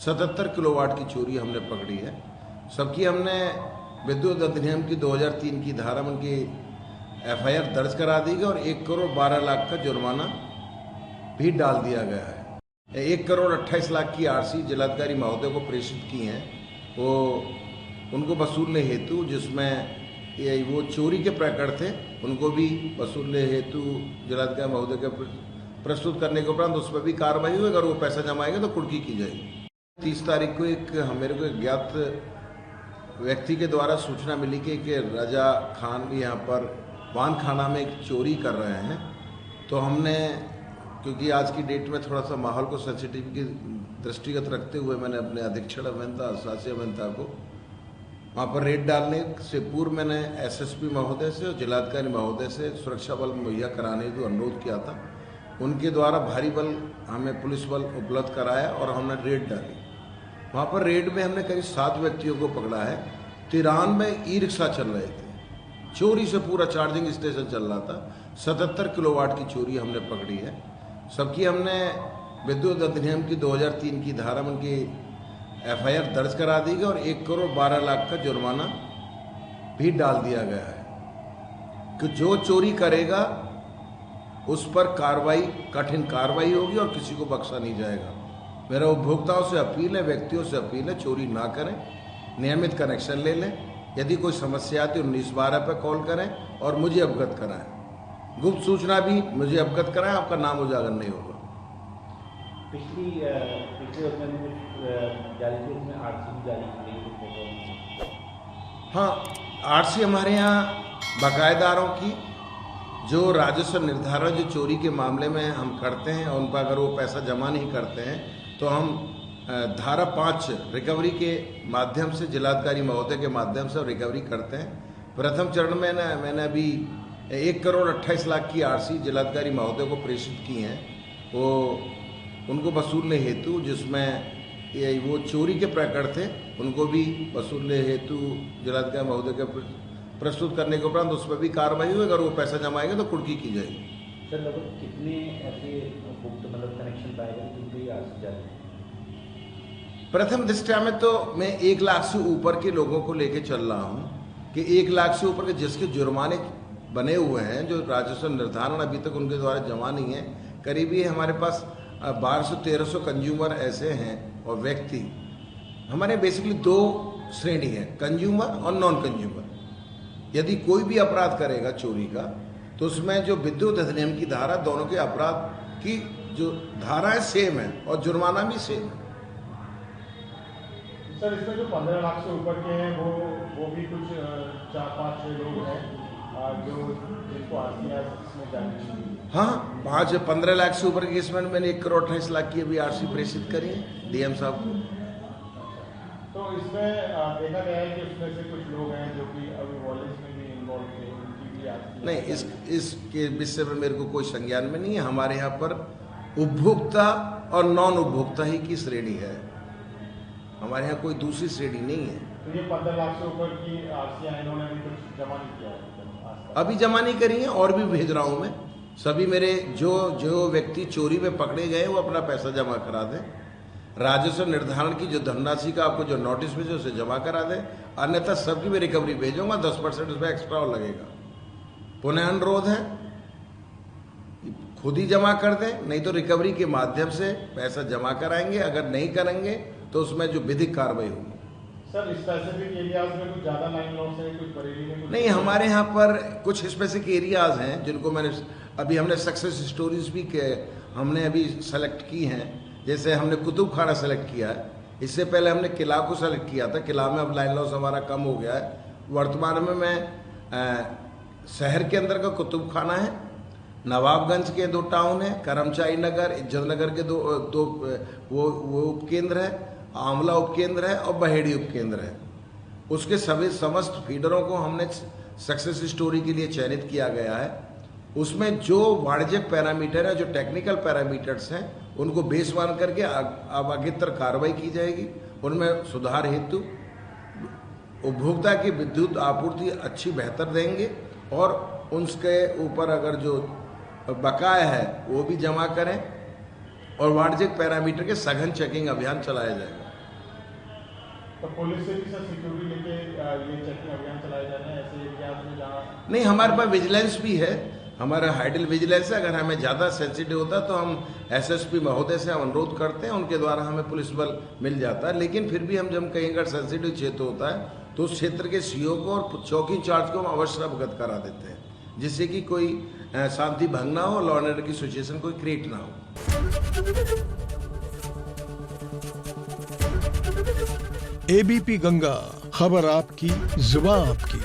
77 kilowatt की चोरी हमने पकड़ी है। सबकी हमने विद्युत अधिनियम की 2003 की धारा में उनकी FIR दर्ज करा दी गई और 1 करोड़ 12 लाख का जुर्माना भी डाल दिया गया है। 1 करोड़ 28 लाख की RC जिलाधिकारी महोदय को प्रेषित की हैं, वो उनको वसूलने हेतु, जिसमें वो चोरी के प्रकरण थे, उनको भी वसूलने हेतु जिलाधिकारी महोदय के प्रस्तुत करने के उपरांत उस पर भी कार्रवाई हुई। अगर वो पैसा जमाएंगे तो कुर्की की जाएगी। 30 तारीख को मेरे को एक ज्ञात व्यक्ति के द्वारा सूचना मिली कि रजा खान यहाँ पर वान खाना में एक चोरी कर रहे हैं। तो हमने, क्योंकि आज की डेट में थोड़ा सा माहौल को सेंसिटिव की दृष्टिगत रखते हुए मैंने अपने अधीक्षण अभियंता, शासी अभियंता को वहाँ पर रेड डालने से पूर्व मैंने SSP महोदय से और जिलाधिकारी महोदय से सुरक्षा बल मुहैया कराने को अनुरोध किया था। उनके द्वारा भारी बल, हमें पुलिस बल उपलब्ध कराया और हमने रेड डाली। वहाँ पर रेड में हमने करीब 7 व्यक्तियों को पकड़ा है। 93 ई-रिक्शा चल रहे थे, चोरी से पूरा चार्जिंग स्टेशन चल रहा था। 77 किलोवाट की चोरी हमने पकड़ी है। सबकी हमने विद्युत अधिनियम की 2003 की धारा में उनकी FIR दर्ज करा दी गई और 1 करोड़ 12 लाख का जुर्माना भी डाल दिया गया है कि जो चोरी करेगा उस पर कार्रवाई, कठिन कार्रवाई होगी और किसी को बख्शा नहीं जाएगा। मेरा उपभोक्ताओं से अपील है, व्यक्तियों से अपील है, चोरी ना करें, नियमित कनेक्शन ले लें। यदि कोई समस्या आती है 1912 पर कॉल करें और मुझे अवगत कराएं। गुप्त सूचना भी मुझे अवगत कराएं, आपका नाम उजागर नहीं होगा। पिछले जारी थी, उसमें RC भी जारी की गई। हाँ, RC हमारे यहाँ बकायेदारों की जो राजस्व निर्धारण जो चोरी के मामले में हम करते हैं और उन पर अगर वो पैसा जमा नहीं करते हैं तो हम धारा 5 रिकवरी के माध्यम से, जिलाधिकारी महोदय के माध्यम से रिकवरी करते हैं। प्रथम चरण में मैंने अभी 1 करोड़ 28 लाख की RC जिलाधिकारी महोदय को प्रेषित की हैं, वो उनको वसूलने हेतु, जिसमें वो चोरी के प्रकरण थे, उनको भी वसूलने हेतु जिलाधिकारी महोदय के प्रस्तुत करने के उपरांत उस पर भी कार्रवाई हुई। अगर वो पैसा जमाएंगे तो कुर्की की जाएगी। सर, लगभग कितने ऐसे कनेक्शन पाए गए जिनके RC जारी? प्रथम दृष्टया में तो मैं 1 लाख से ऊपर के लोगों को लेके चल रहा हूँ कि 1 लाख से ऊपर के जिसके जुर्माने बने हुए हैं, जो राजस्व निर्धारण अभी तक उनके द्वारा जमा नहीं है। करीबी हमारे पास 1200-1300 कंज्यूमर ऐसे हैं और व्यक्ति। हमारे बेसिकली 2 श्रेणी है, कंज्यूमर और नॉन कंज्यूमर। यदि कोई भी अपराध करेगा चोरी का तो उसमें जो विद्युत अधिनियम की धारा, दोनों के अपराध की जो धाराएं सेम है और जुर्माना भी सेम है। सर, इसमें जो 15 लाख से ऊपर के हैं वो भी कुछ 4-5-6 लोग हैं जो जिनको RC में जारी। हाँ, 5-15 लाख से ऊपर के केस में मैंने 1 करोड़ 28 लाख की अभी RC प्रेषित करी है DM साहब को। तो इसमें देखा गया है कि उसमें से कुछ लोग हैं जो कि अभी वॉलेट्स में भी इन्वॉल्व थे, उनकी भी RC नहीं, इसके विषय में मेरे को कोई संज्ञान में नहीं है। हमारे यहाँ पर उपभोक्ता और नॉन उपभोक्ता ही की श्रेणी है, हमारे यहाँ कोई दूसरी श्रेणी नहीं है। तो ये 15 लाख से ऊपर की RC इन्होंने अभी कुछ जमा नहीं किया है? अभी जमा नहीं करी है और भी भेज रहा हूँ मैं। सभी मेरे जो व्यक्ति चोरी में पकड़े गए वो अपना पैसा जमा करा दें। राजस्व निर्धारण की जो धनराशि का आपको जो नोटिस भेजे उसे जमा करा दें, अन्यथा सबकी मैं रिकवरी भेजूंगा। 10% उसमें एक्स्ट्रा और लगेगा। पुनः अनुरोध है, खुद ही जमा कर दें, नहीं तो रिकवरी के माध्यम से पैसा जमा कराएंगे। अगर नहीं करेंगे तो उसमें जो विधिक कार्रवाई होगी। सर, स्पेसिफिक एरियाज में कुछ ज़्यादा लाइन लॉस है, कुछ बरेली में कुछ नहीं, हमारे यहाँ पर कुछ स्पेसिफिक एरियाज हैं जिनको हमने सक्सेस स्टोरीज भी हमने अभी सेलेक्ट की हैं। जैसे हमने कुतुब खाना सेलेक्ट किया है, इससे पहले हमने किला को सेलेक्ट किया था। किला में अब लाइन लॉस हमारा कम हो गया है। वर्तमान में मैं शहर के अंदर का कुतुब खाना है, नवाबगंज के 2 टाउन है, करमचाई नगर, इज्जत नगर के दो वो उपकेंद्र है, आंवला उपकेंद्र है और बहेड़ी उपकेंद्र है। उसके सभी समस्त फीडरों को हमने सक्सेस स्टोरी के लिए चयनित किया गया है। उसमें जो वाणिज्यिक पैरामीटर है, जो टेक्निकल पैरामीटर्स हैं, उनको बेस मान करके अब आगेतर कार्रवाई की जाएगी। उनमें सुधार हेतु उपभोक्ता की विद्युत आपूर्ति अच्छी बेहतर देंगे और उसके ऊपर अगर जो बकाया है वो भी जमा करें और वाणिज्यिक पैरामीटर के सघन चेकिंग अभियान चलाया जाएगा। तो पुलिस से भी सर सिक्योरिटी लेके ये चेकिंग अभियान चलाए जा रहे हैं ऐसे एरियाज में जहाँ नहीं, हमारे पास विजिलेंस भी है, हमारा हाइडल विजिलेंस है। अगर हमें ज़्यादा सेंसिटिव होता है तो हम एसएसपी महोदय से हम अनुरोध करते हैं, उनके द्वारा हमें पुलिस बल मिल जाता है। लेकिन फिर भी हम जब कहीं अगर सेंसिटिव क्षेत्र होता है तो उस क्षेत्र के सीओ को और चौकी इंचार्ज को हम अवश्य अवगत करा देते हैं, जिससे कि कोई शांति भंग ना हो, लॉ एंड ऑर्डर की सिचुएशन कोई क्रिएट ना हो। एबीपी गंगा, खबर आपकी, जुबान आपकी।